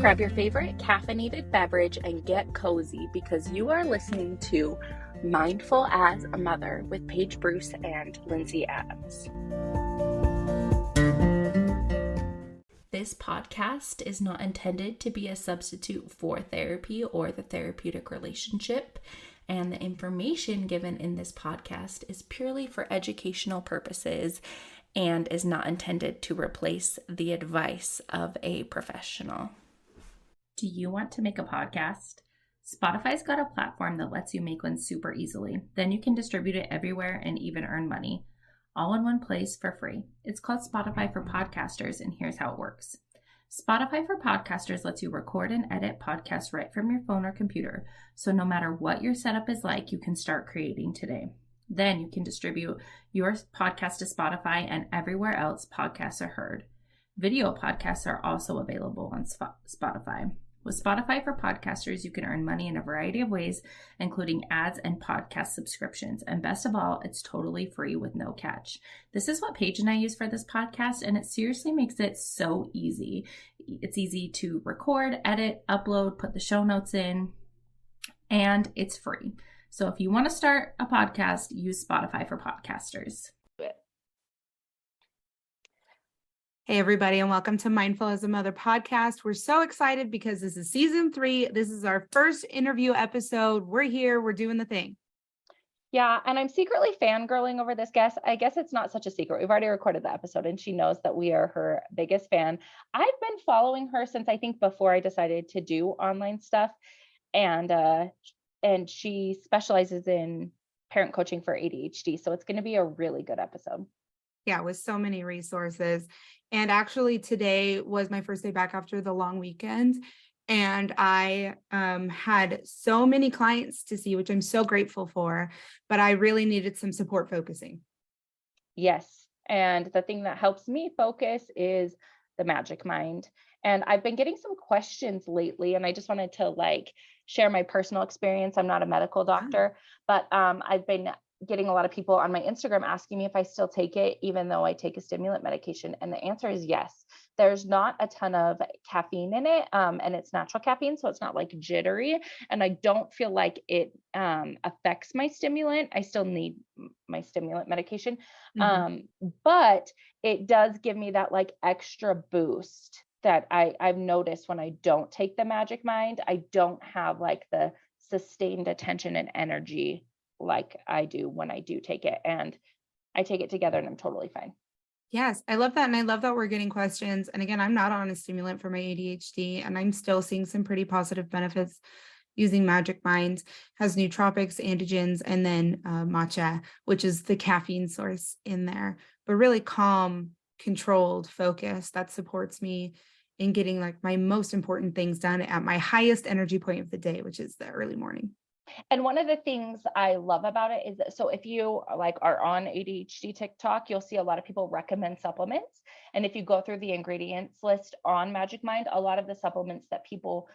Grab your favorite caffeinated beverage and get cozy because you are listening to Mindful as a Mother with Paige Bruce and Lindsay Adams. This podcast is not intended to be a substitute for therapy or the therapeutic relationship, and the information given in this podcast is purely for educational purposes and is not intended to replace the advice of a professional. Do you want to make a podcast? Spotify's got a platform that lets you make one super easily. Then you can distribute it everywhere and even earn money, all in one place for free. It's called Spotify for Podcasters, and here's how it works. Spotify for Podcasters lets you record and edit podcasts right from your phone or computer, so no matter what your setup is like, you can start creating today. Then you can distribute your podcast to Spotify and everywhere else podcasts are heard. Video podcasts are also available on Spotify. With Spotify for Podcasters, you can earn money in a variety of ways, including ads and podcast subscriptions. And best of all, it's totally free with no catch. This is what Paige and I use for this podcast, and it seriously makes it so easy. It's easy to record, edit, upload, put the show notes in, and it's free. So if you want to start a podcast, use Spotify for Podcasters. Hey, everybody, and welcome to Mindful as a Mother podcast. We're so excited because this is season 3. This is our first interview episode. We're here. We're doing the thing. Yeah, and I'm secretly fangirling over this guest. I guess it's not such a secret. We've already recorded the episode, and she knows that we are her biggest fan. I've been following her since I think before I decided to do online stuff, and she specializes in parent coaching for ADHD. So it's going to be a really good episode. Yeah, with so many resources. And actually today was my first day back after the long weekend. And I had so many clients to see, which I'm so grateful for, but I really needed some support focusing. Yes. And the thing that helps me focus is the magic mind. And I've been getting some questions lately, and I just wanted to share my personal experience. I'm not a medical doctor, but I've been getting a lot of people on my Instagram asking me if I still take it, even though I take a stimulant medication. And the answer is yes. There's not a ton of caffeine in it, and it's natural caffeine, so it's not jittery. And I don't feel like it affects my stimulant. I still need my stimulant medication, but it does give me that extra boost that I've noticed when I don't take the Magic Mind. I don't have the sustained attention and energy like I do when I do take it, and I take it together and I'm totally fine. Yes, I love that. And I love that we're getting questions. And again, I'm not on a stimulant for my ADHD, and I'm still seeing some pretty positive benefits using Magic Mind. Has nootropics, androgens, and then matcha, which is the caffeine source in there, but really calm, controlled focus that supports me in getting my most important things done at my highest energy point of the day, which is the early morning. And one of the things I love about it is that, so if you are on ADHD TikTok, you'll see a lot of people recommend supplements. And if you go through the ingredients list on Magic Mind, a lot of the supplements that people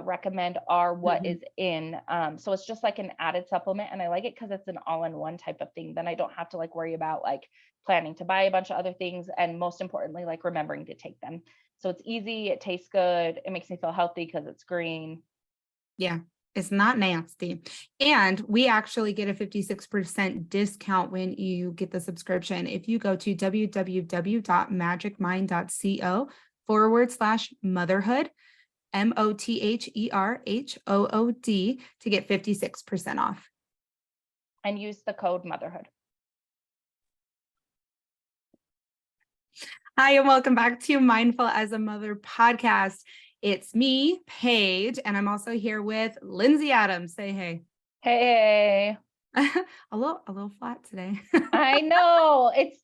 recommend are what is in. So it's just an added supplement. And I like it because it's an all-in-one type of thing. Then I don't have to worry about planning to buy a bunch of other things. And most importantly, remembering to take them. So it's easy. It tastes good. It makes me feel healthy because it's green. Yeah. It's not nasty. And we actually get a 56% discount when you get the subscription. If you go to www.magicmind.co/motherhood, MOTHERHOOD, to get 56% off. And use the code motherhood. Hi, and welcome back to Mindful as a Mother podcast. It's me, Paige, and I'm also here with Lindsay Adams. Say hey. Hey. a little flat today. I know. It's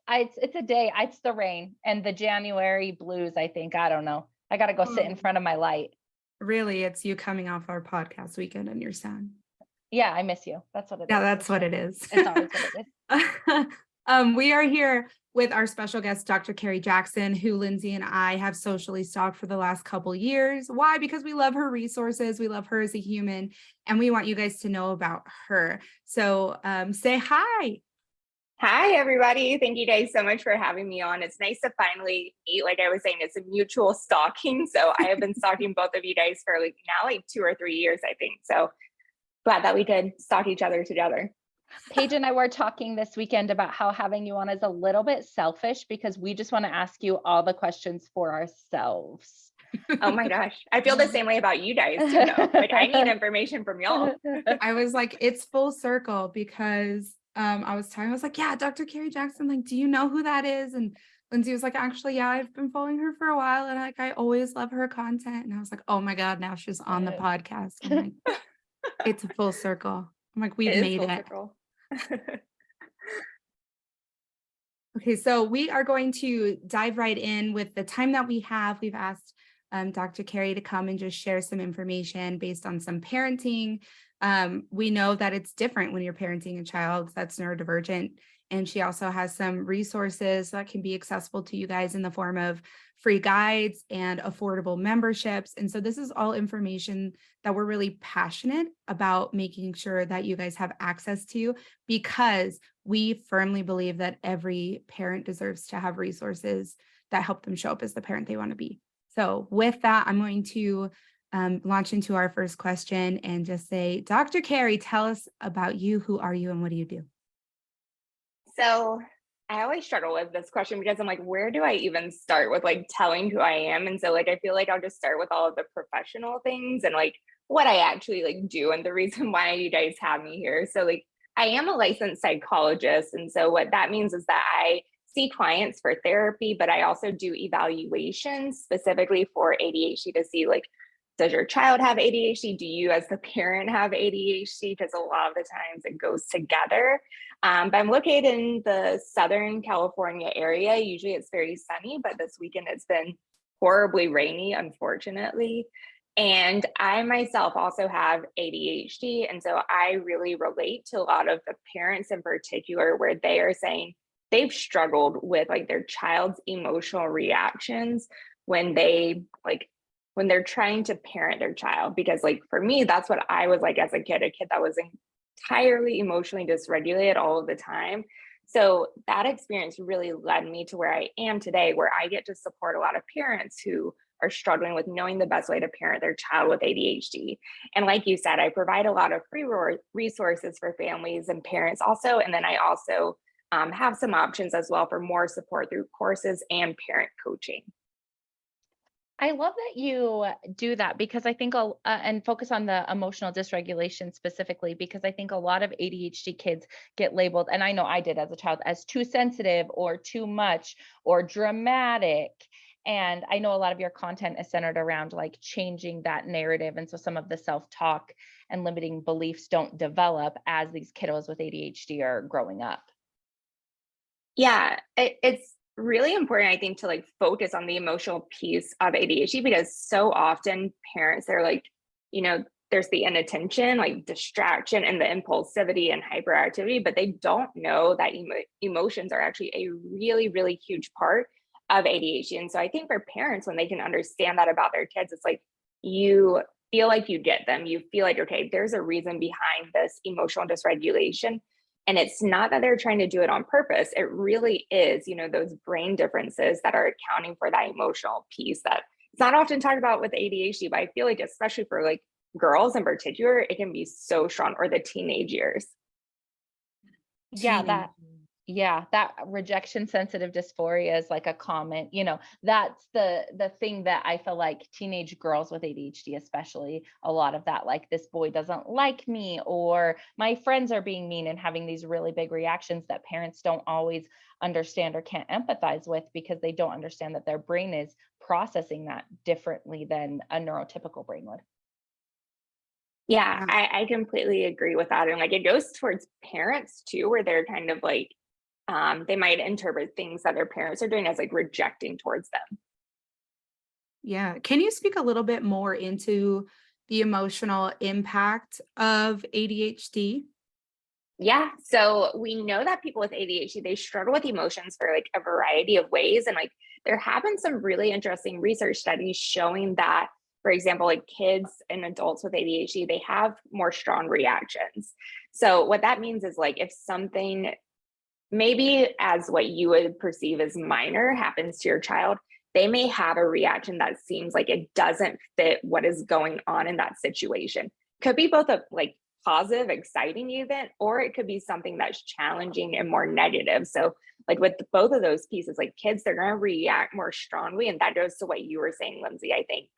a day. It's the rain and the January blues, I think. I don't know. I got to go sit in front of my light. Really, it's you coming off our podcast weekend and you're sad. Yeah, I miss you. That's what it is. Yeah, that's what it is. It's always what it is. We are here with our special guest, Dr. Carrie Jackson, who Lindsay and I have socially stalked for the last couple years. Why? Because we love her resources. We love her as a human, and we want you guys to know about her. So say hi. Hi, everybody. Thank you guys so much for having me on. It's nice to finally meet. Like I was saying, it's a mutual stalking. So I have been stalking both of you guys for like 2 or 3 years, I think. So glad that we could stalk each other together. Paige and I were talking this weekend about how having you on is a little bit selfish because we just want to ask you all the questions for ourselves. Oh my gosh. I feel the same way about you guys too, though. Like I need information from y'all. I was like, it's full circle because I was like, yeah, Dr. Carrie Jackson, like, do you know who that is? And Lindsay was like, actually, yeah, I've been following her for a while and like I always love her content. And I was like, oh my God, now she's on the podcast. I'm like, it's a full circle. I'm like, we've made it. Circle. Okay, so we are going to dive right in with the time that we have. We've asked Dr. Carrie to come and just share some information based on some parenting. We know that it's different when you're parenting a child that's neurodivergent. And she also has some resources that can be accessible to you guys in the form of free guides and affordable memberships. And so this is all information that we're really passionate about making sure that you guys have access to, because we firmly believe that every parent deserves to have resources that help them show up as the parent they want to be. So with that, I'm going to launch into our first question and just say, Dr. Carrie, tell us about you. Who are you and what do you do? So I always struggle with this question because I'm like, where do I even start with like telling who I am? And so like, I feel like I'll just start with all of the professional things and like what I actually like do and the reason why you guys have me here. So like, I am a licensed psychologist. And so what that means is that I see clients for therapy, but I also do evaluations specifically for ADHD to see like, does your child have ADHD? Do you as the parent have ADHD? Because a lot of the times it goes together. But I'm located in the Southern California area. Usually it's very sunny, but this weekend it's been horribly rainy, unfortunately. And I myself also have ADHD. And so I really relate to a lot of the parents in particular, where they are saying they've struggled with like their child's emotional reactions when when they're trying to parent their child. Because like for me, that's what I was like as a kid that was entirely emotionally dysregulated all of the time. So that experience really led me to where I am today, where I get to support a lot of parents who are struggling with knowing the best way to parent their child with ADHD. And like you said, I provide a lot of free resources for families and parents also. And then I also have some options as well for more support through courses and parent coaching. I love that you do that because I think and focus on the emotional dysregulation specifically, because I think a lot of ADHD kids get labeled, and I know I did as a child, as too sensitive or too much or dramatic. And I know a lot of your content is centered around like changing that narrative. And so some of the self-talk and limiting beliefs don't develop as these kiddos with ADHD are growing up. Yeah, it's really important, I think, to like focus on the emotional piece of ADHD, because so often parents are like, there's the inattention, like distraction and the impulsivity and hyperactivity, but they don't know that emotions are actually a really, really huge part of ADHD. And so I think for parents, when they can understand that about their kids, it's like you feel like you get them. You feel like, okay, there's a reason behind this emotional dysregulation. And it's not that they're trying to do it on purpose. It really is, those brain differences that are accounting for that emotional piece that it's not often talked about with ADHD, but I feel like especially for like girls in particular, it can be so strong, or the teenage years. That rejection sensitive dysphoria is like a common, that's the thing that I feel like teenage girls with ADHD, especially a lot of that, like this boy doesn't like me, or my friends are being mean, and having these really big reactions that parents don't always understand or can't empathize with, because they don't understand that their brain is processing that differently than a neurotypical brain would. Yeah, I completely agree with that. And like it goes towards parents too, where they're kind of like, they might interpret things that their parents are doing as like rejecting towards them. Yeah. Can you speak a little bit more into the emotional impact of ADHD? Yeah. So we know that people with ADHD, they struggle with emotions for like a variety of ways. And like there have been some really interesting research studies showing that, for example, like kids and adults with ADHD, they have more strong reactions. So what that means is like if something maybe as what you would perceive as minor happens to your child, they may have a reaction that seems like it doesn't fit what is going on in that situation. Could be both a like positive, exciting event, or it could be something that's challenging and more negative. So like with both of those pieces, like kids, they're going to react more strongly. And that goes to what you were saying, Lindsay, I think.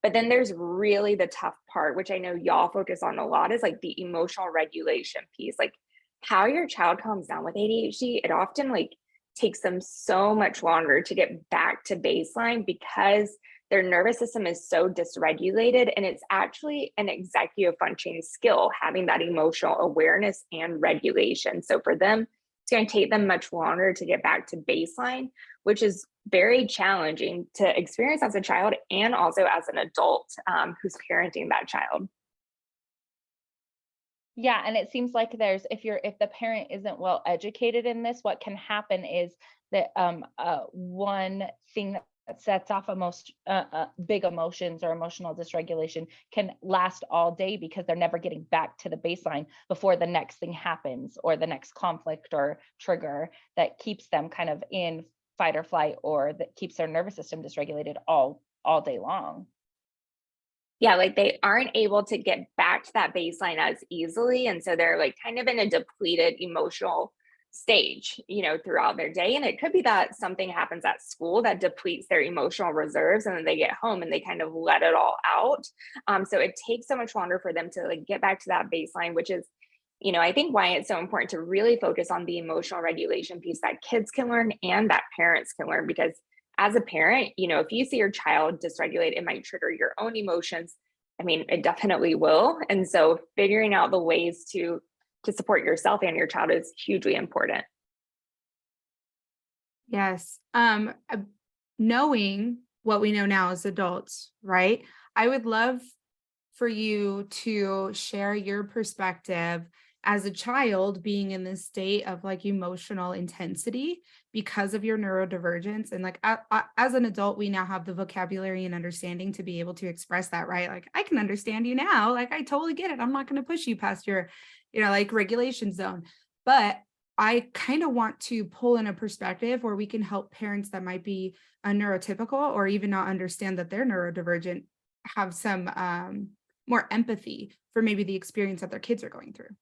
But then there's really the tough part, which I know y'all focus on a lot, is like the emotional regulation piece. Like how your child calms down with ADHD, it often like takes them so much longer to get back to baseline because their nervous system is so dysregulated, and it's actually an executive functioning skill, having that emotional awareness and regulation. So for them, it's going to take them much longer to get back to baseline, which is very challenging to experience as a child and also as an adult who's parenting that child. Yeah, and it seems like there's if the parent isn't well educated in this, what can happen is that one thing that sets off big emotions or emotional dysregulation can last all day because they're never getting back to the baseline before the next thing happens or the next conflict or trigger that keeps them kind of in fight or flight, or that keeps their nervous system dysregulated all day long. Yeah, like they aren't able to get back to that baseline as easily. And so they're like kind of in a depleted emotional stage, throughout their day. And it could be that something happens at school that depletes their emotional reserves, and then they get home and they kind of let it all out. So it takes so much longer for them to like get back to that baseline, which is, I think why it's so important to really focus on the emotional regulation piece that kids can learn and that parents can learn. Because as a parent, if you see your child dysregulate, it might trigger your own emotions. I mean, it definitely will. And so figuring out the ways to support yourself and your child is hugely important. Yes. Knowing what we know now as adults, right? I would love for you to share your perspective as a child being in this state of like emotional intensity because of your neurodivergence. And like as an adult, we now have the vocabulary and understanding to be able to express that, right? Like I can understand you now. Like I totally get it. I'm not going to push you past your, like regulation zone. But I kind of want to pull in a perspective where we can help parents that might be neurotypical or even not understand that they're neurodivergent have some more empathy for maybe the experience that their kids are going through.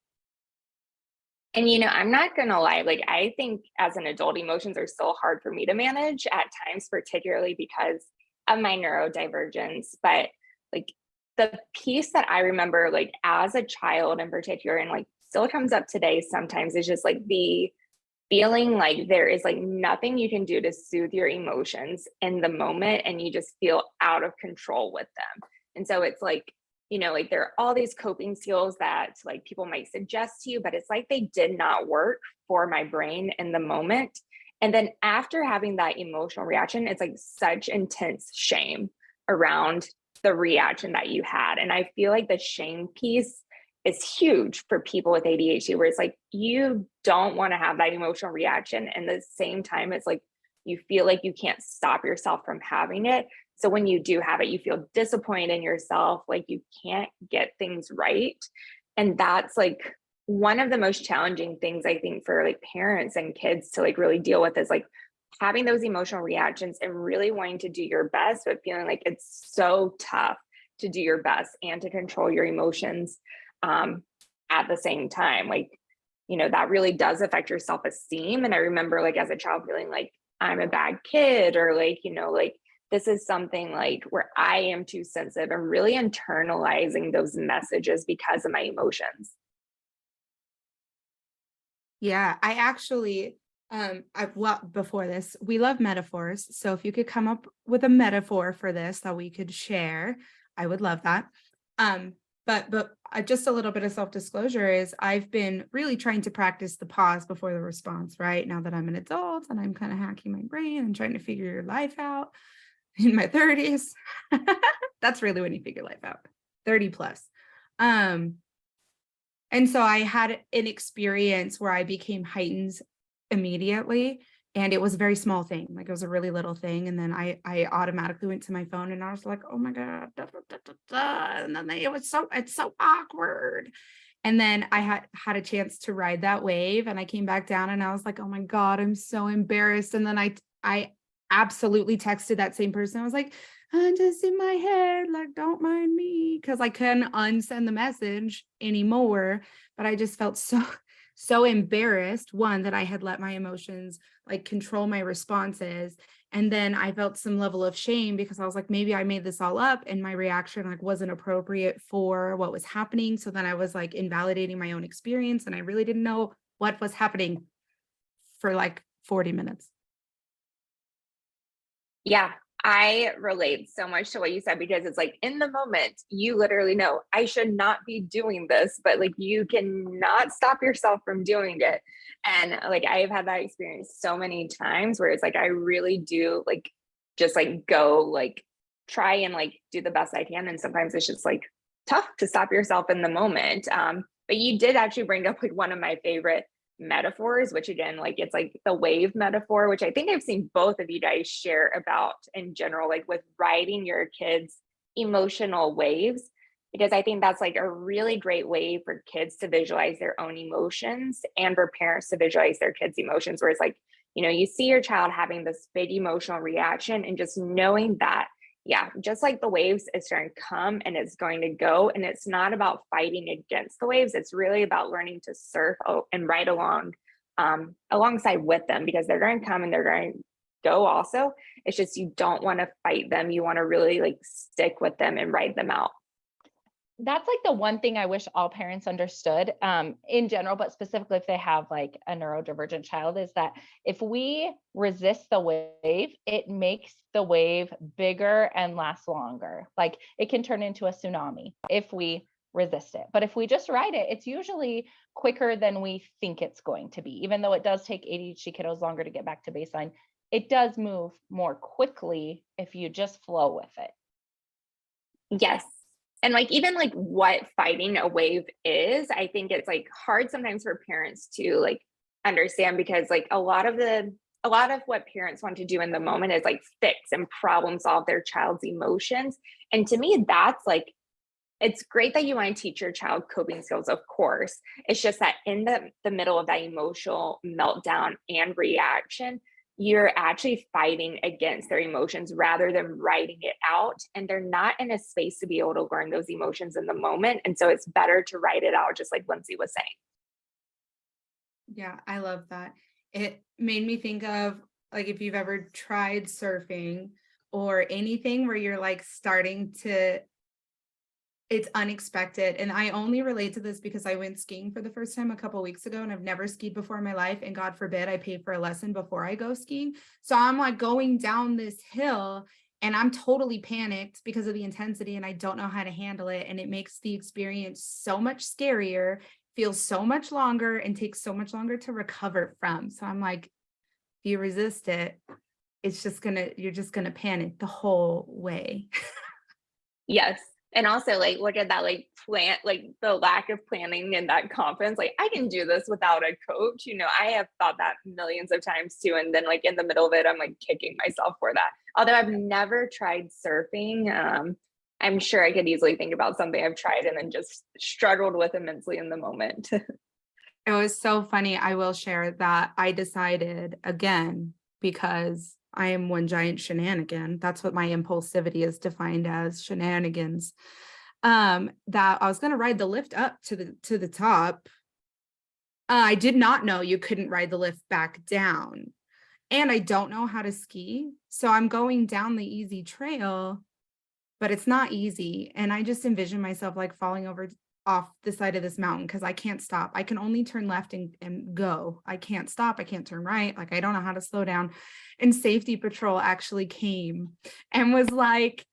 And, I'm not going to lie, like, I think as an adult, emotions are so hard for me to manage at times, particularly because of my neurodivergence. But like the piece that I remember, like as a child in particular, and like still comes up today sometimes, is just like the feeling like there is like nothing you can do to soothe your emotions in the moment, and you just feel out of control with them. And so it's like, like there are all these coping skills that like people might suggest to you, but it's like they did not work for my brain in the moment. And then after having that emotional reaction, it's like such intense shame around the reaction that you had. And I feel like the shame piece is huge for people with ADHD, where it's like you don't want to have that emotional reaction. And at the same time, it's like you feel like you can't stop yourself from having it. So when you do have it, you feel disappointed in yourself, like you can't get things right. And that's like one of the most challenging things I think for like parents and kids to like really deal with, is like having those emotional reactions and really wanting to do your best, but feeling like it's so tough to do your best and to control your emotions at the same time. Like, that really does affect your self-esteem. And I remember like as a child feeling like I'm a bad kid, or like, like this is something like where I am too sensitive, and really internalizing those messages because of my emotions. Yeah, I actually, before this, we love metaphors. So if you could come up with a metaphor for this that we could share, I would love that. But just a little bit of self-disclosure is I've been really trying to practice the pause before the response, right? Now that I'm an adult and I'm kind of hacking my brain and trying to figure your life out in my 30s. That's really when you figure life out, 30 plus. And so I had an experience where I became heightened immediately, and it was a very small thing. Like it was a really little thing. And then I automatically went to my phone and I was like, oh my God. Da, da, da, da, da. And then it's so awkward. And then I had a chance to ride that wave, and I came back down and I was like, oh my God, I'm so embarrassed. And then I absolutely texted that same person. I was like, I'm just in my head, like, don't mind me. Cause I couldn't unsend the message anymore. But I just felt so embarrassed, one, that I had let my emotions like control my responses. And then I felt some level of shame because I was like, maybe I made this all up and my reaction like wasn't appropriate for what was happening. So then I was like invalidating my own experience, and I really didn't know what was happening for like 40 minutes. Yeah, I relate so much to what you said, because it's like in the moment, you literally know I should not be doing this, but like you cannot stop yourself from doing it. And like I've had that experience so many times where it's like I really do like just like go like try and like do the best I can. And sometimes it's just like tough to stop yourself in the moment. But you did actually bring up like one of my favorite metaphors, which again, like it's like the wave metaphor, which I think I've seen both of you guys share about in general, like with riding your kids' emotional waves, because I think that's like a really great way for kids to visualize their own emotions and for parents to visualize their kids' emotions, where it's like, you know, you see your child having this big emotional reaction and just knowing that, yeah, just like the waves, it's going to come and it's going to go. And it's not about fighting against the waves. It's really about learning to surf and ride along alongside with them, because they're going to come and they're going to go also. It's just you don't want to fight them. You want to really like stick with them and ride them out. That's like the one thing I wish all parents understood in general, but specifically if they have like a neurodivergent child, is that if we resist the wave, it makes the wave bigger and last longer. Like it can turn into a tsunami if we resist it. But if we just ride it, it's usually quicker than we think it's going to be. Even though it does take ADHD kiddos longer to get back to baseline, it does move more quickly if you just flow with it. Yes. And like even like what fighting a wave is, I think it's like hard sometimes for parents to like understand, because like a lot of what parents want to do in the moment is like fix and problem solve their child's emotions. And to me, that's like, it's great that you want to teach your child coping skills, of course. It's just that in the middle of that emotional meltdown and reaction, you're actually fighting against their emotions rather than writing it out. And they're not in a space to be able to learn those emotions in the moment. And so it's better to write it out, just like Lindsay was saying. Yeah, I love that. It made me think of like if you've ever tried surfing or anything where you're like starting to, it's unexpected. And I only relate to this because I went skiing for the first time a couple of weeks ago, and I've never skied before in my life. And God forbid I pay for a lesson before I go skiing. So I'm like going down this hill and I'm totally panicked because of the intensity and I don't know how to handle it. And it makes the experience so much scarier, feels so much longer, and takes so much longer to recover from. So I'm like, if you resist it, you're just gonna panic the whole way. Yes. And also like look at that like plan, like the lack of planning and that confidence. Like I can do this without a coach. You know, I have thought that millions of times too. And then like in the middle of it, I'm like kicking myself for that. Although I've never tried surfing. I'm sure I could easily think about something I've tried and then just struggled with immensely in the moment. It was so funny. I will share that I decided again, because I am one giant shenanigan. That's what my impulsivity is defined as, shenanigans. That I was going to ride the lift up to the top. I did not know you couldn't ride the lift back down. And I don't know how to ski. So I'm going down the easy trail, but it's not easy. And I just envision myself like falling over off the side of this mountain because I can't stop. I can only turn left and go. I can't stop. I can't turn right. Like I don't know how to slow down. And safety patrol actually came and was like,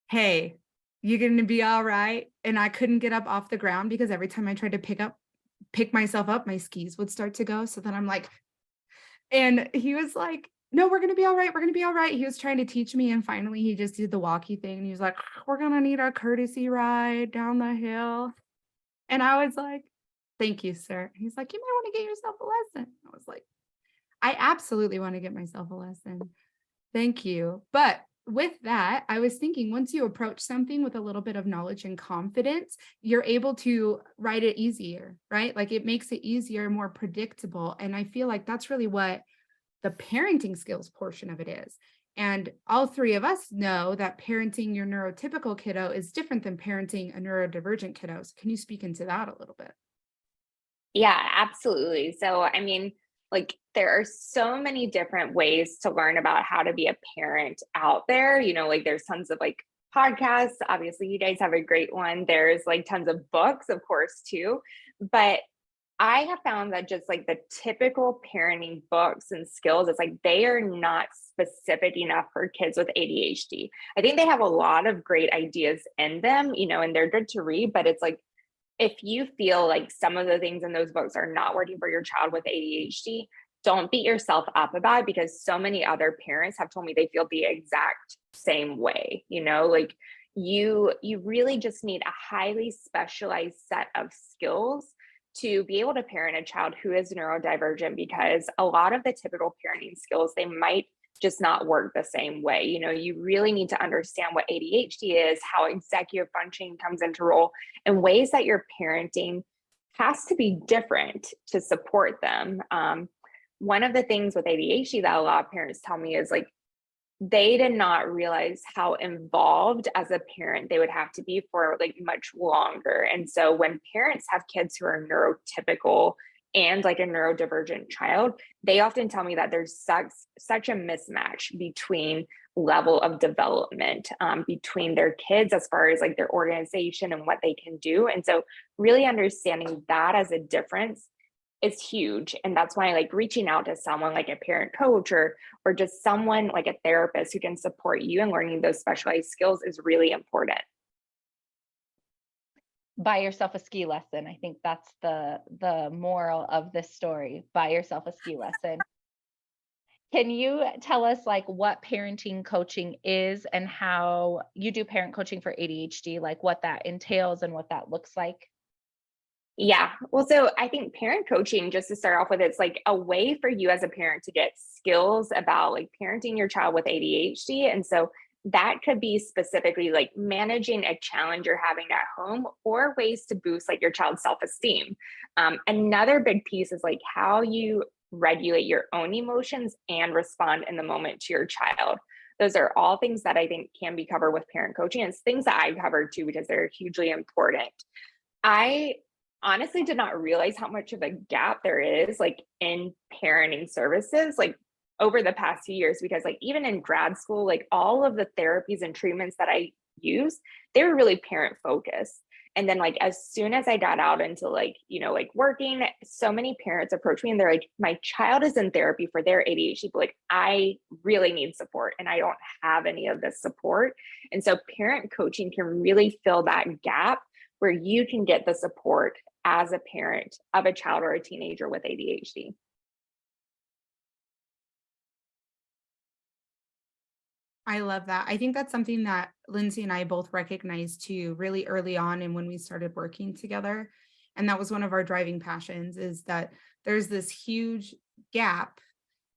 hey, you're going to be all right. And I couldn't get up off the ground because every time I tried to pick myself up, my skis would start to go. So then I'm like, and he was like, no, we're going to be all right. We're going to be all right. He was trying to teach me. And finally, he just did the walkie thing. And he was like, we're going to need a courtesy ride down the hill. And I was like, thank you, sir. He's like, you might want to get yourself a lesson. I was like, I absolutely want to get myself a lesson. Thank you. But with that, I was thinking once you approach something with a little bit of knowledge and confidence, you're able to write it easier, right? Like it makes it easier, more predictable. And I feel like that's really what the parenting skills portion of it is. And all three of us know that parenting your neurotypical kiddo is different than parenting a neurodivergent kiddo. So can you speak into that a little bit? Yeah, absolutely. So, I mean, like there are so many different ways to learn about how to be a parent out there. Like there's tons of like podcasts. Obviously, you guys have a great one. There's like tons of books, of course, too. But I have found that just like the typical parenting books and skills, it's like they are not specific enough for kids with ADHD. I think they have a lot of great ideas in them, and they're good to read, but it's like if you feel like some of the things in those books are not working for your child with ADHD, don't beat yourself up about it because so many other parents have told me they feel the exact same way, like you really just need a highly specialized set of skills to be able to parent a child who is neurodivergent because a lot of the typical parenting skills they might just not work the same way. You really need to understand what ADHD is, how executive functioning comes into role, and ways that your parenting has to be different to support them. One of the things with ADHD that a lot of parents tell me is like they did not realize how involved as a parent they would have to be for like much longer. And so when parents have kids who are neurotypical and like a neurodivergent child, they often tell me that there's such a mismatch between level of development between their kids as far as like their organization and what they can do. And so really understanding that as a difference is huge. And that's why like reaching out to someone like a parent coach or just someone like a therapist who can support you in learning those specialized skills is really important. Buy yourself a ski lesson. I think that's the moral of this story. Buy yourself a ski lesson. Can you tell us like what parenting coaching is and how you do parent coaching for ADHD, like what that entails and what that looks like? Yeah. Well, so I think parent coaching, just to start off with, it's like a way for you as a parent to get skills about like parenting your child with ADHD. And so that could be specifically like managing a challenge you're having at home or ways to boost like your child's self-esteem. Another big piece is like how you regulate your own emotions and respond in the moment to your child. Those are all things that I think can be covered with parent coaching. It's things that I cover too, because they're hugely important. I honestly did not realize how much of a gap there is like in parenting services like over the past few years, because like even in grad school, like all of the therapies and treatments that I use, they were really parent focused. And then like as soon as I got out into like, like working, so many parents approach me and they're like, my child is in therapy for their ADHD, but like I really need support and I don't have any of this support. And so parent coaching can really fill that gap where you can get the support as a parent of a child or a teenager with ADHD. I love that. I think that's something that Lindsay and I both recognized too, really early on and when we started working together. And that was one of our driving passions, is that there's this huge gap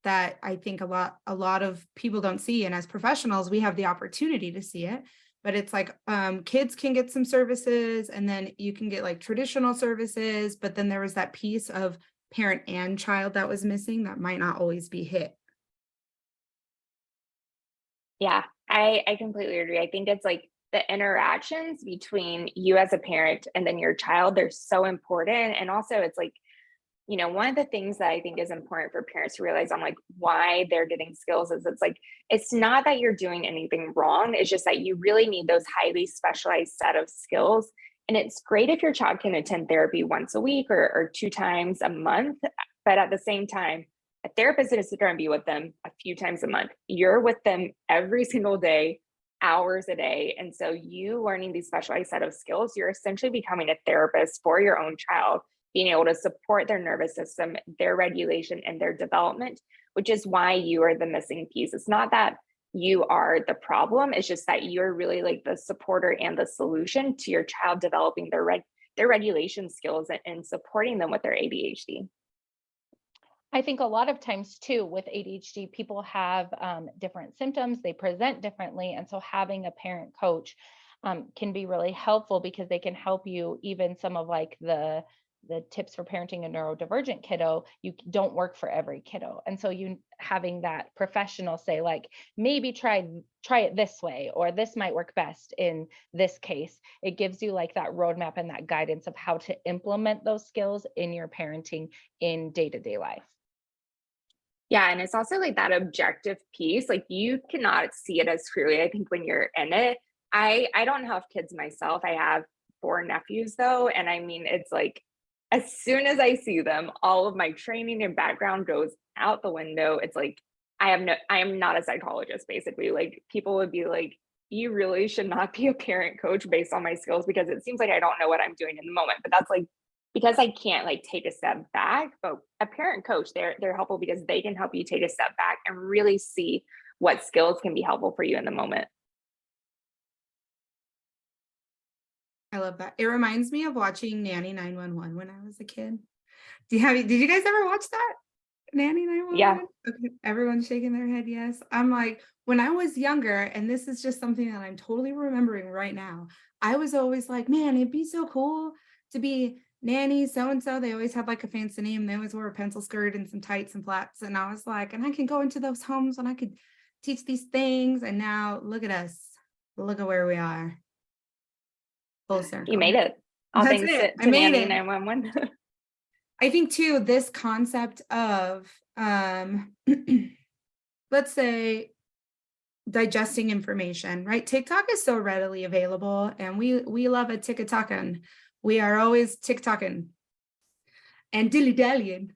that I think a lot of people don't see. And as professionals, we have the opportunity to see it. But it's like kids can get some services and then you can get like traditional services. But then there was that piece of parent and child that was missing that might not always be hit. Yeah, I completely agree. I think it's like the interactions between you as a parent and then your child, they're so important. And also it's like, one of the things that I think is important for parents to realize on like why they're getting skills is it's like, it's not that you're doing anything wrong. It's just that you really need those highly specialized set of skills. And it's great if your child can attend therapy once a week or 2 times a month. But at the same time, a therapist is going to be with them a few times a month. You're with them every single day, hours a day. And so you learning these specialized set of skills, you're essentially becoming a therapist for your own child, being able to support their nervous system, their regulation, and their development, which is why you are the missing piece. It's not that you are the problem. It's just that you're really like the supporter and the solution to your child developing their regulation skills and supporting them with their ADHD. I think a lot of times too with ADHD, people have different symptoms, they present differently. And so having a parent coach can be really helpful because they can help you. Even some of like the tips for parenting a neurodivergent kiddo, you don't work for every kiddo. And so you having that professional say like, maybe try it this way, or this might work best in this case. It gives you like that roadmap and that guidance of how to implement those skills in your parenting in day-to-day life. Yeah, and it's also like that objective piece. Like you cannot see it as clearly, I think, when you're in it. I don't have kids myself. I have 4 nephews though, and I mean, it's like as soon as I see them, all of my training and background goes out the window. It's like I am not a psychologist, basically. Like people would be like, you really should not be a parent coach based on my skills, because it seems like I don't know what I'm doing in the moment. But that's like because I can't like take a step back. But a parent coach, they're helpful because they can help you take a step back and really see what skills can be helpful for you in the moment. I love that. It reminds me of watching Nanny 911 when I was a kid. Did you guys ever watch that? Nanny 911? Yeah. Okay, everyone's shaking their head yes. I'm like, when I was younger, and this is just something that I'm totally remembering right now, I was always like, man, it'd be so cool to be nanny so and so. They always had like a fancy name. They always wore a pencil skirt and some tights and flats. And I was like, and I can go into those homes and I could teach these things. And now look at us. Look at where we are. Full circle. You made it. All That's thanks it. to I made Nanny it. 911. I think too, this concept of let's say digesting information, right? TikTok is so readily available, and we love a TikTokin. We are always TikToking and dilly-dallying.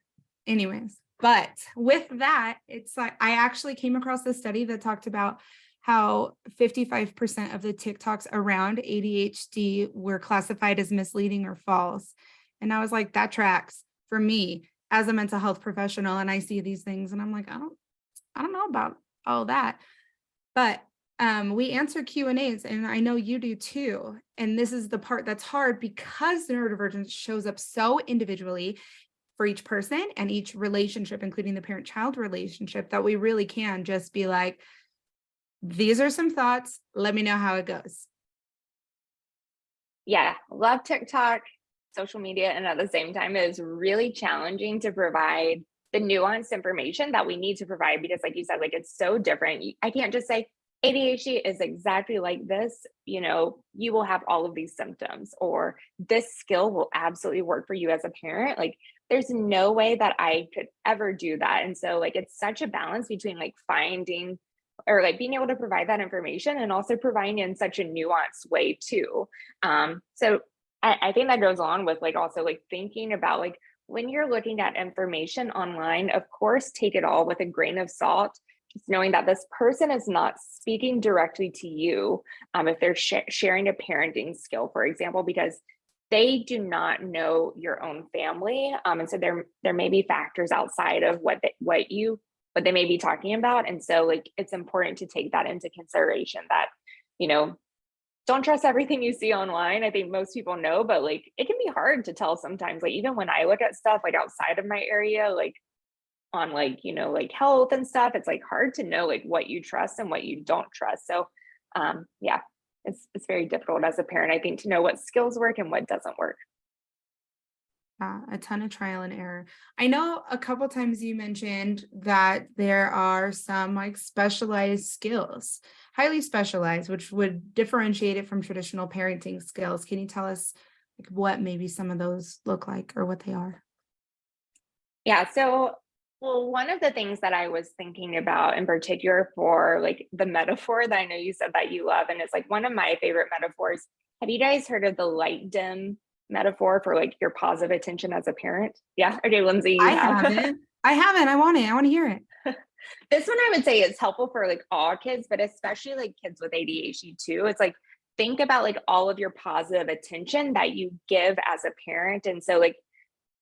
Anyways, but with that, it's like I actually came across a study that talked about how 55% of the TikToks around ADHD were classified as misleading or false. And I was like, that tracks for me as a mental health professional. And I see these things and I'm like, I don't know about all that. But we answer Q&As, and I know you do too. And this is the part that's hard because the neurodivergence shows up so individually for each person and each relationship, including the parent-child relationship, that we really can just be like, these are some thoughts. Let me know how it goes. Yeah, love TikTok, social media, and at the same time, it is really challenging to provide the nuanced information that we need to provide because, like you said, like it's so different. I can't just say ADHD is exactly like this. You know, you will have all of these symptoms, or this skill will absolutely work for you as a parent. Like, there's no way that I could ever do that. And so, like, it's such a balance between like finding or like being able to provide that information and also providing in such a nuanced way too. So I think that goes on with like also like thinking about like when you're looking at information online, of course, take it all with a grain of salt, just knowing that this person is not speaking directly to you. If they're sharing a parenting skill, for example, because they do not know your own family. And so there may be factors outside of what they may be talking about. And so like, it's important to take that into consideration that, you know, don't trust everything you see online. I think most people know, but like, it can be hard to tell sometimes, like, even when I look at stuff like outside of my area, like on like, you know, like health and stuff, it's like hard to know like what you trust and what you don't trust. So yeah, it's very difficult as a parent, I think, to know what skills work and what doesn't work. A ton of trial and error. I know a couple times you mentioned that there are some like specialized skills, highly specialized, which would differentiate it from traditional parenting skills. Can you tell us like what maybe some of those look like or what they are? Yeah, so well, one of the things that I was thinking about in particular for like the metaphor that I know you said that you love, and it's like one of my favorite metaphors. Have you guys heard of the light dim metaphor for like your positive attention as a parent? Yeah. Okay, Lindsay, you have. I haven't. I want to hear it. This one I would say is helpful for like all kids, but especially like kids with ADHD too. It's like, think about like all of your positive attention that you give as a parent. And so like,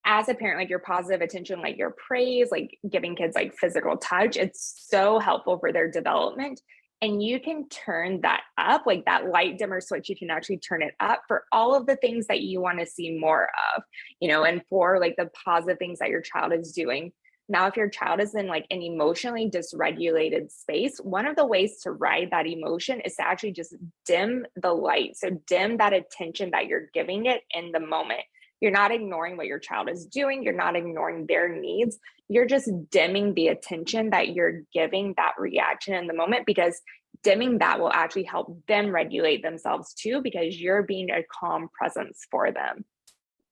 as a parent, like your positive attention, like your praise, like giving kids like physical touch, it's so helpful for their development. And you can turn that up, like that light dimmer switch, you can actually turn it up for all of the things that you want to see more of, you know, and for like the positive things that your child is doing. Now, if your child is in like an emotionally dysregulated space, one of the ways to ride that emotion is to actually just dim the light. So dim that attention that you're giving it in the moment. You're not ignoring what your child is doing. You're not ignoring their needs. You're just dimming the attention that you're giving that reaction in the moment, because dimming that will actually help them regulate themselves too, because you're being a calm presence for them.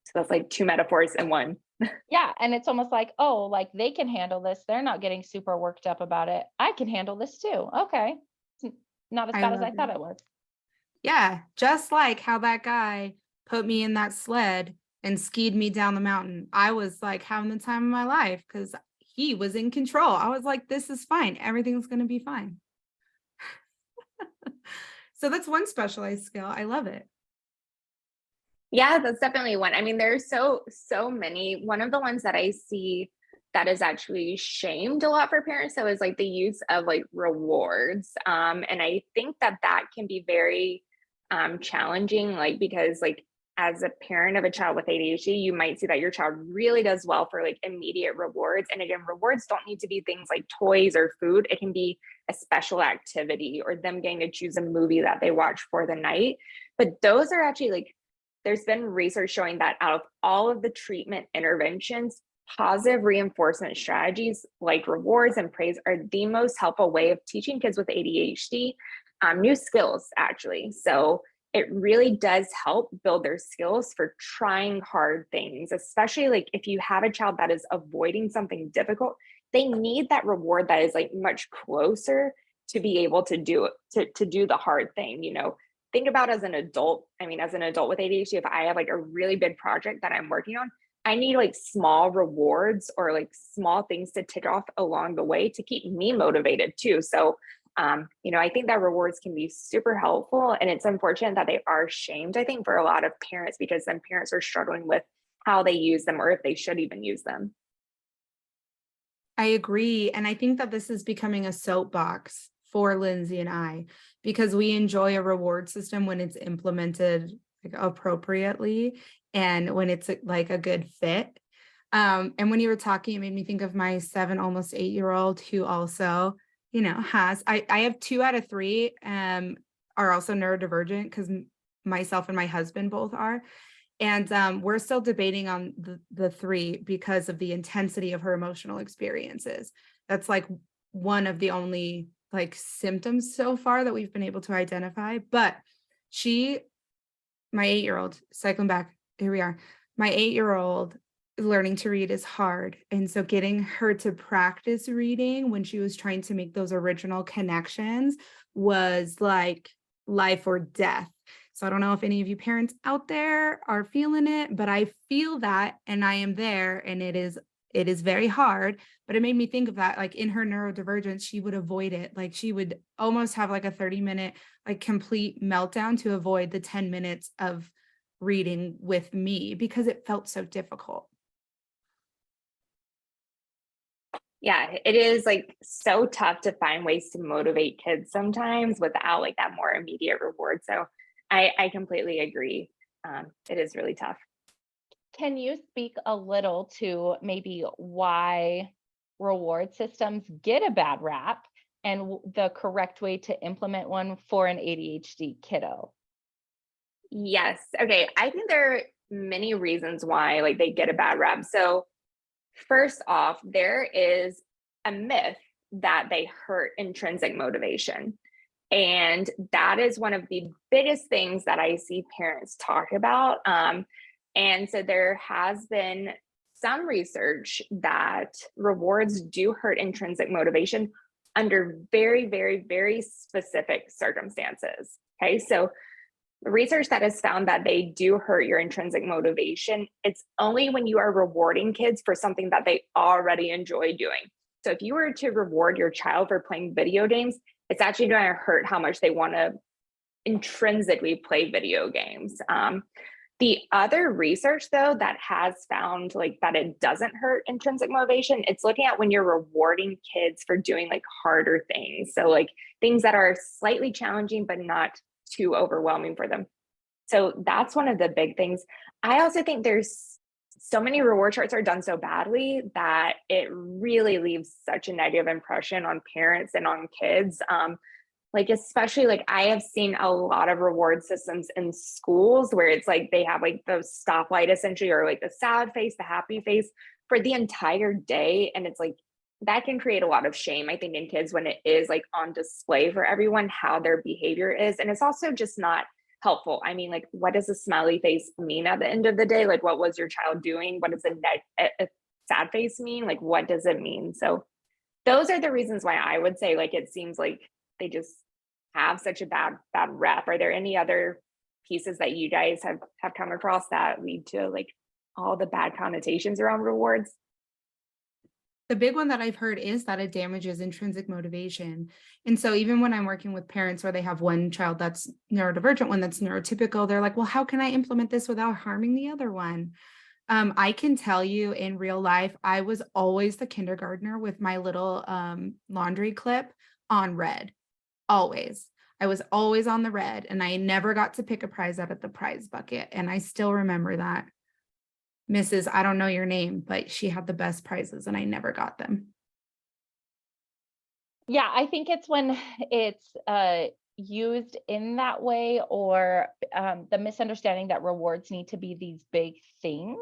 So that's like two metaphors in one. Yeah. And it's almost like, oh, like they can handle this. They're not getting super worked up about it. I can handle this too. Okay. It's not as bad as I thought it was. Yeah. Just like how that guy put me in that sled and skied me down the mountain. I was like having the time of my life because he was in control. I was like, this is fine. Everything's going to be fine. So that's one specialized skill. I love it. Yeah, that's definitely one. I mean, there's so many. One of the ones that I see that is actually shamed a lot for parents, so is like the use of like rewards. And I think that can be very challenging, like, because like as a parent of a child with ADHD, you might see that your child really does well for like immediate rewards. And again, rewards don't need to be things like toys or food. It can be a special activity or them getting to choose a movie that they watch for the night. But those are actually like, there's been research showing that out of all of the treatment interventions, positive reinforcement strategies like rewards and praise are the most helpful way of teaching kids with ADHD new skills, actually. So it really does help build their skills for trying hard things, especially like if you have a child that is avoiding something difficult, they need that reward that is like much closer to be able to do it, to do the hard thing, you know. Think about as an adult, I mean, as an adult with ADHD, if I have like a really big project that I'm working on, I need like small rewards or like small things to tick off along the way to keep me motivated too. So you know, I think that rewards can be super helpful, and it's unfortunate that they are shamed, I think, for a lot of parents, because then parents are struggling with how they use them or if they should even use them. I agree. And I think that this is becoming a soapbox for Lindsay and I, because we enjoy a reward system when it's implemented like appropriately and when it's like a good fit. And when you were talking, it made me think of my 7, almost 8-year-old who also, you know, I have 2 out of 3 are also neurodivergent, because myself and my husband both are. And we're still debating on the 3 because of the intensity of her emotional experiences. That's like one of the only like symptoms so far that we've been able to identify. But my 8-year-old, cycling back, here we are, my 8-year-old learning to read is hard. And so getting her to practice reading when she was trying to make those original connections was like life or death. So I don't know if any of you parents out there are feeling it, but I feel that, and I am there, and it is very hard. But it made me think of that, like in her neurodivergence, she would avoid it. Like she would almost have like a 30-minute like complete meltdown to avoid the 10 minutes of reading with me because it felt so difficult. Yeah, it is like so tough to find ways to motivate kids sometimes without like that more immediate reward. So I completely agree. It is really tough. Can you speak a little to maybe why reward systems get a bad rap and the correct way to implement one for an ADHD kiddo? Yes. Okay. I think there are many reasons why like they get a bad rap. So first off, there is a myth that they hurt intrinsic motivation. And that is one of the biggest things that I see parents talk about. And so there has been some research that rewards do hurt intrinsic motivation under very, very, very specific circumstances. Okay. So the research that has found that they do hurt your intrinsic motivation, it's only when you are rewarding kids for something that they already enjoy doing. So if you were to reward your child for playing video games, it's actually going to hurt how much they want to intrinsically play video games. The other research, though, that has found like that it doesn't hurt intrinsic motivation, it's looking at when you're rewarding kids for doing like harder things. So like things that are slightly challenging, but not too overwhelming for them. So that's one of the big things. I also think there's so many reward charts are done so badly that it really leaves such a negative impression on parents and on kids. Like, especially like I have seen a lot of reward systems in schools where it's like they have like the stoplight essentially, or like the sad face, the happy face for the entire day. And it's like that can create a lot of shame, I think, in kids when it is like on display for everyone how their behavior is. And it's also just not helpful. I mean, like, what does a smiley face mean at the end of the day? Like, what was your child doing? What does a sad face mean? Like, what does it mean? So those are the reasons why I would say, like, it seems like they just have such a bad rep. Are there any other pieces that you guys have come across that lead to like all the bad connotations around rewards? The big one that I've heard is that it damages intrinsic motivation. And so even when I'm working with parents where they have one child that's neurodivergent, one that's neurotypical, they're like, well, how can I implement this without harming the other one? I can tell you in real life, I was always the kindergartner with my little laundry clip on red, always. I was always on the red, and I never got to pick a prize out of the prize bucket. And I still remember that. Mrs. I don't know your name, but she had the best prizes and I never got them. Yeah, I think it's when it's used in that way, or the misunderstanding that rewards need to be these big things.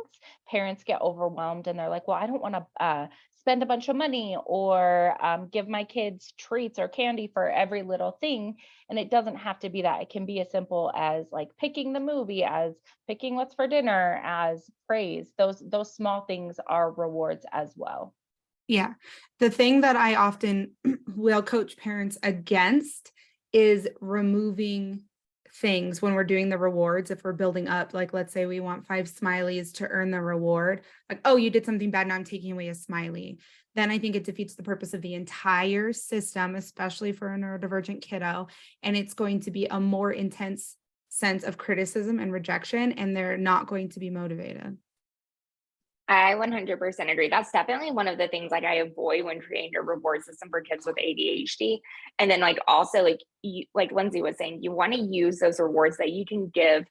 Parents get overwhelmed and they're like, well, I don't want to spend a bunch of money or give my kids treats or candy for every little thing. And it doesn't have to be that. It can be as simple as like picking the movie, as picking what's for dinner, as praise. Those small things are rewards as well. Yeah. The thing that I often will coach parents against is removing things when we're doing the rewards. If we're building up, like, let's say we want 5 smileys to earn the reward, like, oh, you did something bad, now I'm taking away a smiley. Then I think it defeats the purpose of the entire system, especially for a neurodivergent kiddo. And it's going to be a more intense sense of criticism and rejection, and they're not going to be motivated. I 100% agree. That's definitely one of the things like I avoid when creating a reward system for kids with ADHD. And then like also like like Lindsay was saying, you want to use those rewards that you can give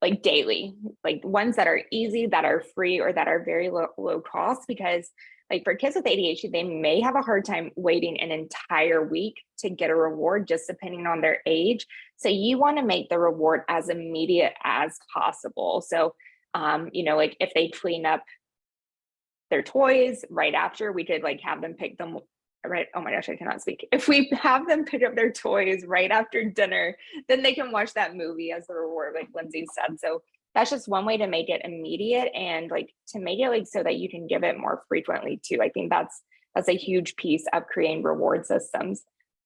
like daily, like ones that are easy, that are free, or that are very low cost, because like for kids with ADHD, they may have a hard time waiting an entire week to get a reward, just depending on their age. So you want to make the reward as immediate as possible. So like if they clean up their toys right after, we could like have them pick them right. Oh my gosh, I cannot speak. If we have them pick up their toys right after dinner, then they can watch that movie as the reward, like Lindsay said. So that's just one way to make it immediate, and like to make it like so that you can give it more frequently too. I think that's a huge piece of creating reward systems.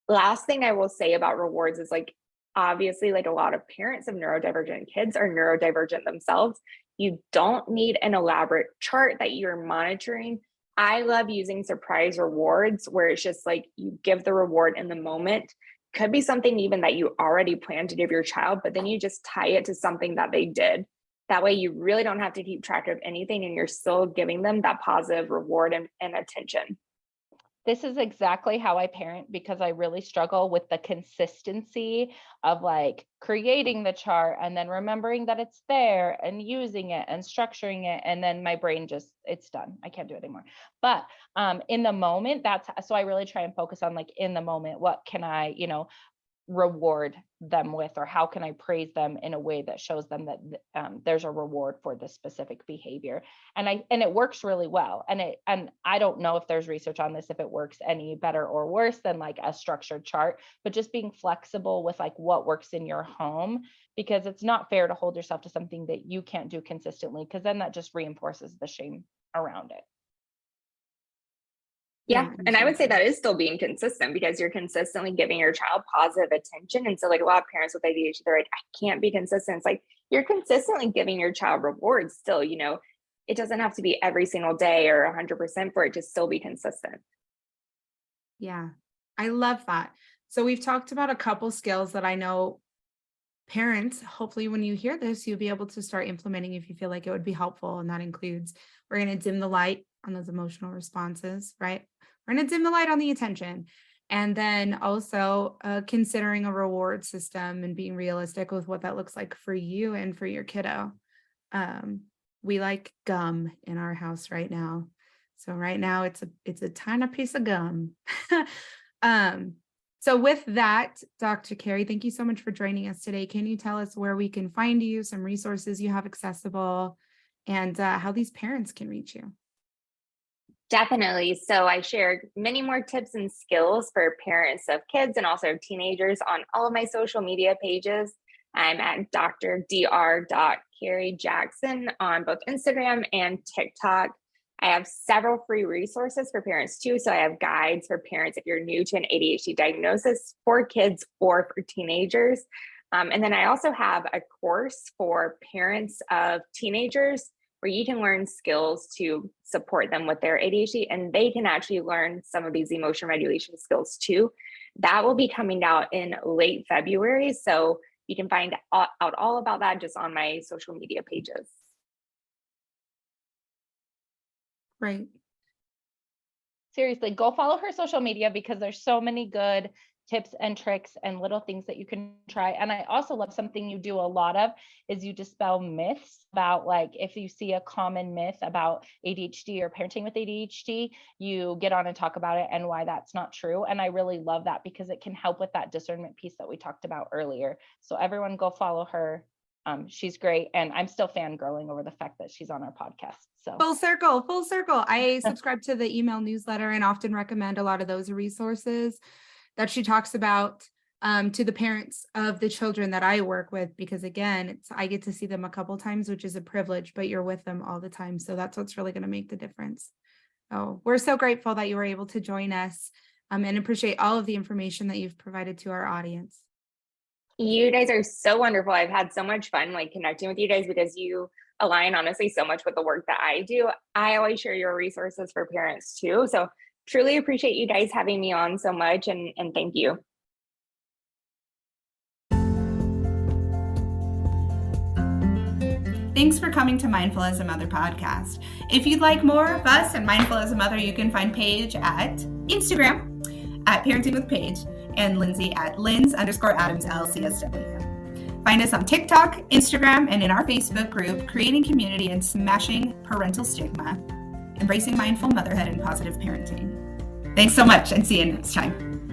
Last thing I will say about rewards is like obviously like a lot of parents of neurodivergent kids are neurodivergent themselves. You don't need an elaborate chart that you're monitoring. I love using surprise rewards where it's just like you give the reward in the moment. Could be something even that you already plan to give your child, but then you just tie it to something that they did. That way you really don't have to keep track of anything, and you're still giving them that positive reward and attention. This is exactly how I parent, because I really struggle with the consistency of like creating the chart and then remembering that it's there and using it and structuring it. And then my brain just, it's done. I can't do it anymore. But in the moment, so I really try and focus on like in the moment, what can I, reward them with, or how can I praise them in a way that shows them that there's a reward for this specific behavior. And it works really well. And I don't know if there's research on this, if it works any better or worse than like a structured chart, but just being flexible with like what works in your home, because it's not fair to hold yourself to something that you can't do consistently, because then that just reinforces the shame around it. Yeah. And I would say that is still being consistent, because you're consistently giving your child positive attention. And so like a lot of parents with ADHD, they're like, I can't be consistent. It's like you're consistently giving your child rewards still, it doesn't have to be every single day or 100% for it to still be consistent. Yeah, I love that. So we've talked about a couple skills that I know parents, hopefully when you hear this, you'll be able to start implementing if you feel like it would be helpful. And that includes, we're going to dim the light on those emotional responses, right? We're going to dim the light on the attention. And then also considering a reward system and being realistic with what that looks like for you and for your kiddo. we like gum in our house right now. So right now it's a tiny piece of gum. So with that, Dr. Carrie, thank you so much for joining us today. Can you tell us where we can find you, some resources you have accessible, and how these parents can reach you? Definitely. So I shared many more tips and skills for parents of kids and also teenagers on all of my social media pages. I'm at Dr. Jackson on both Instagram and TikTok. I have several free resources for parents too. So I have guides for parents if you're new to an ADHD diagnosis for kids or for teenagers. And then I also have a course for parents of teenagers where you can learn skills to support them with their ADHD, and they can actually learn some of these emotion regulation skills too. That will be coming out in late February. So you can find out all about that just on my social media pages. Right. Seriously, go follow her social media because there's so many good tips and tricks and little things that you can try. And I also love something you do a lot of is you dispel myths about, like, if you see a common myth about ADHD or parenting with ADHD, you get on and talk about it and why that's not true. And I really love that because it can help with that discernment piece that we talked about earlier. So everyone go follow her. She's great. And I'm still fangirling over the fact that she's on our podcast. So Full circle, full circle. I subscribe to the email newsletter and often recommend a lot of those resources that she talks about to the parents of the children that I work with, because again, I get to see them a couple times, which is a privilege, but you're with them all the time. So that's what's really going to make the difference. Oh, we're so grateful that you were able to join us and appreciate all of the information that you've provided to our audience. You guys are so wonderful. I've had so much fun like connecting with you guys because you align honestly so much with the work that I do. I always share your resources for parents too. So truly appreciate you guys having me on so much, and thank you. Thanks for coming to Mindful as a Mother podcast. If you'd like more of us and Mindful as a Mother, you can find Paige at Instagram at Parenting with Paige and Lindsay at Linz_Adams LCSW. Find us on TikTok, Instagram, and in our Facebook group, Creating Community and Smashing Parental Stigma, Embracing Mindful Motherhood and Positive Parenting. Thanks so much and see you next time.